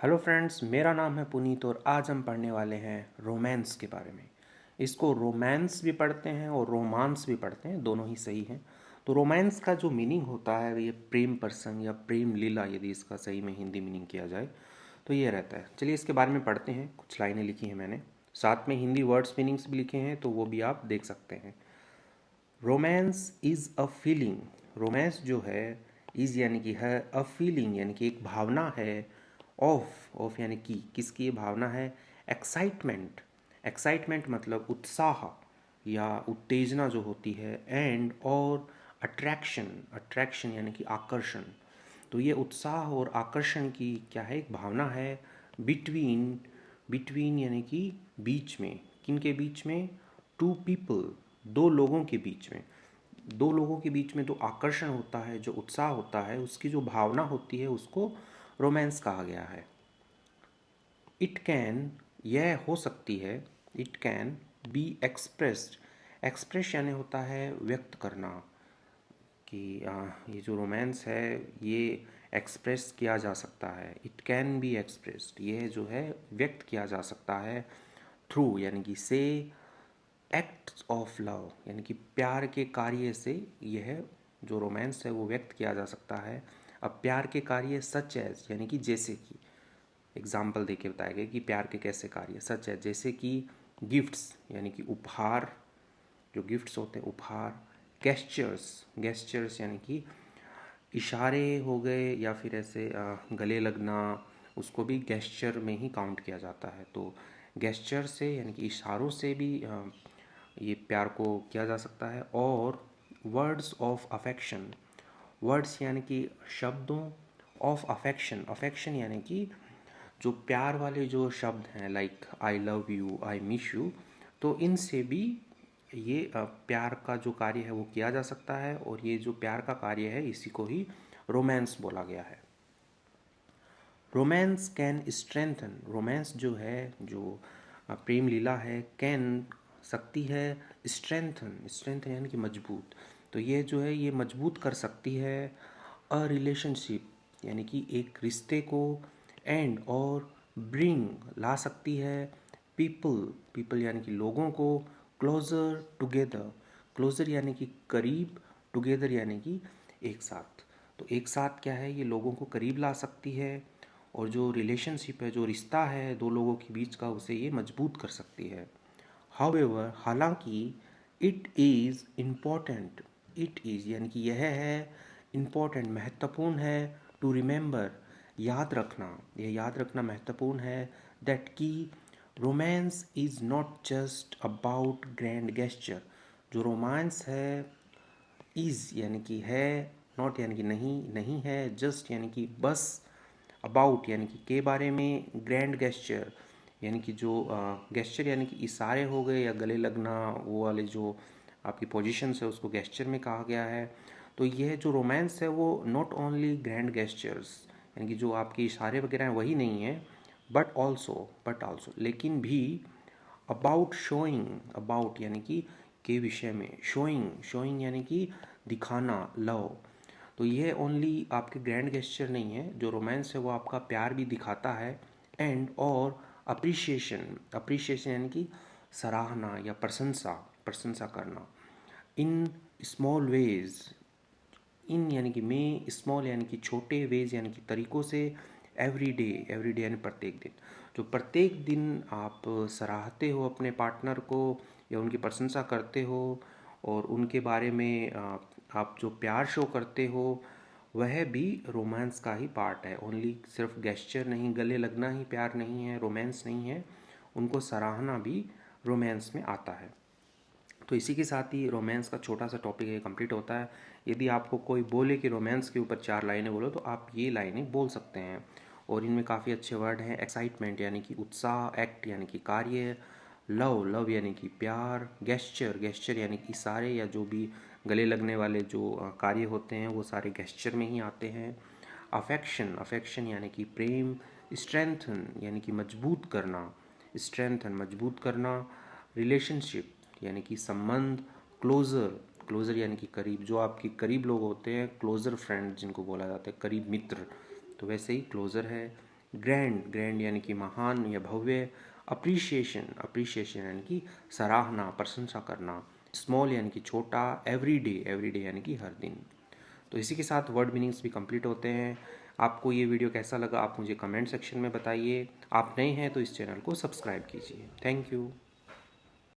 Hello friends, मेरा नाम है पुनीत और आज हम पढ़ने वाले हैं रोमांस के बारे में। इसको रोमांस भी पढ़ते हैं और रोमांस भी पढ़ते हैं, दोनों ही सही हैं। तो रोमांस का जो मीनिंग होता है ये प्रेम प्रसंग या प्रेम लीला, यदि इसका सही में हिंदी मीनिंग किया जाए तो ये रहता है। चलिए इसके बारे में पढ़ते हैं। कुछ लाइनें लिखी हैं मैंने, साथ में हिंदी वर्ड्स मीनिंग्स भी लिखे हैं, तो वो भी आप देख सकते हैं। Romance is a feeling. Romance जो है, इज़ यानी कि है, अ फीलिंग यानी कि एक भावना है। ऑफ यानी कि किसकी ये भावना है? एक्साइटमेंट। एक्साइटमेंट मतलब उत्साह या उत्तेजना जो होती है। एंड और अट्रैक्शन। अट्रैक्शन यानी कि आकर्षण। तो ये उत्साह और आकर्षण की क्या है? एक भावना है। बिटवीन। बिटवीन यानी कि बीच में। किन के बीच में? टू पीपल, दो लोगों के बीच में। दो लोगों के बीच में जो आकर्षण होता है, जो उत्साह होता है, उसकी जो भावना होती है, उसको रोमांस कहा गया है। इट कैन, यह हो सकती है। It can be expressed. Express यानी होता है व्यक्त करना, कि ये जो रोमांस है ये एक्सप्रेस किया जा सकता है। इट कैन बी एक्सप्रेस्ड, यह जो है व्यक्त किया जा सकता है। थ्रू यानी कि से, एक्ट्स ऑफ लव यानी कि प्यार के कार्य से यह जो रोमांस है वो व्यक्त किया जा सकता है। अब प्यार के कार्य सच एज यानी कि जैसे कि, एग्जाम्पल देके बताया गया कि प्यार के कैसे कार्य, सच है जैसे कि गिफ्ट्स यानी कि उपहार, जो गिफ्ट्स होते हैं उपहार। गेस्चर्स, गेस्चर्स यानी कि इशारे हो गए, या फिर ऐसे गले लगना, उसको भी गेस्चर में ही काउंट किया जाता है। तो गेस्चर से यानी कि इशारों से भी ये प्यार को किया जा सकता है। और वर्ड्स ऑफ अफेक्शन। वर्ड्स यानी कि शब्दों, ऑफ अफेक्शन, अफेक्शन यानी कि जो प्यार वाले जो शब्द हैं, like I love you, I miss you, तो इनसे भी ये प्यार का जो कार्य है वो किया जा सकता है। और ये जो प्यार का कार्य है इसी को ही रोमांस बोला गया है। रोमांस कैन स्ट्रेंथन, रोमांस जो है, जो प्रेम लीला है, कैन सकती है, स्ट्रेंथन, स्ट्रेंथन यानी कि मजबूत। तो ये जो है ये मजबूत कर सकती है अ रिलेशनशिप यानी कि एक रिश्ते को। एंड और ब्रिंग ला सकती है पीपल, पीपल यानी कि लोगों को, क्लोजर टुगेदर, क्लोजर यानी कि करीब, टुगेदर यानी कि एक साथ। तो एक साथ क्या है, ये लोगों को करीब ला सकती है। और जो रिलेशनशिप है, जो रिश्ता है दो लोगों के बीच का, उसे ये मजबूत कर सकती है। हाउएवर, हालांकि, it is important, it is यानी कि यह है, इम्पॉर्टेंट महत्वपूर्ण है, टू रिमेंबर याद रखना, यह याद रखना महत्वपूर्ण है, दैट की romance is not just about grand gesture. जो रोमांस है, इज़ यानी कि है, नॉट यानी कि नहीं, नहीं है, जस्ट यानी कि बस, अबाउट यानी कि के बारे में, ग्रैंड गेस्चर यानी कि जो गेस्चर यानी कि इशारे हो गए या गले लगना, वो वाले जो आपकी पोजीशंस है उसको गेस्चर में कहा गया है। तो यह जो रोमांस है वो नॉट ओनली ग्रैंड गेस्चर्स यानी कि जो आपके इशारे वगैरह हैं वही नहीं है, बट ऑल्सो लेकिन भी, अबाउट शोइंग, अबाउट यानी कि के विषय में, शोइंग, शोइंग यानी कि दिखाना, लव। तो यह ओनली आपके ग्रैंड गेस्चर नहीं है, जो रोमांस है वो आपका प्यार भी दिखाता है। एंड और अप्रिशिएशन, अप्रिशिएशन यानी कि सराहना या प्रशंसा, प्रशंसा करना। इन स्मॉल वेज, इन यानी कि में, स्मॉल यानी कि छोटे, वेज यानी कि तरीकों से, एवरी डे, एवरी डे यानी प्रत्येक दिन। जो प्रत्येक दिन आप सराहते हो अपने पार्टनर को या उनकी प्रशंसा करते हो और उनके बारे में आप जो प्यार शो करते हो, वह भी रोमांस का ही पार्ट है। ओनली सिर्फ गेस्चर नहीं, गले लगना ही प्यार नहीं है, रोमांस नहीं है, उनको सराहना भी रोमांस में आता है। तो इसी के साथ ही रोमांस का छोटा सा टॉपिक है कंप्लीट होता है। यदि आपको कोई बोले कि रोमांस के ऊपर 4 लाइनें बोलो, तो आप ये लाइनें बोल सकते हैं। और इनमें काफ़ी अच्छे वर्ड हैं। एक्साइटमेंट यानी कि उत्साह, एक्ट यानी कि कार्य, लव, लव यानी कि प्यार, गेस्चर, गेस्चर यानी कि इशारे या जो भी गले लगने वाले जो कार्य होते हैं वो सारे गेस्चर में ही आते हैं। अफेक्शन, अफेक्शन यानी कि प्रेम। स्ट्रेंथन यानी कि मजबूत करना, स्ट्रेंथन मजबूत करना। रिलेशनशिप यानी कि संबंध। क्लोज़र, क्लोज़र यानी कि करीब, जो आपके करीब लोग होते हैं, क्लोज़र फ्रेंड जिनको बोला जाता है, करीब मित्र, तो वैसे ही क्लोज़र है। ग्रैंड, ग्रैंड यानी कि महान या भव्य। अप्रिशिएशन, अप्रिशिएशन यानी कि सराहना, प्रशंसा करना। स्मॉल यानी कि छोटा। एवरीडे, एवरीडे यानी कि हर दिन। तो इसी के साथ वर्ड मीनिंग्स भी कंप्लीट होते हैं। आपको ये वीडियो कैसा लगा आप मुझे कमेंट सेक्शन में बताइए। आप नए हैं तो इस चैनल को सब्सक्राइब कीजिए। Thank you.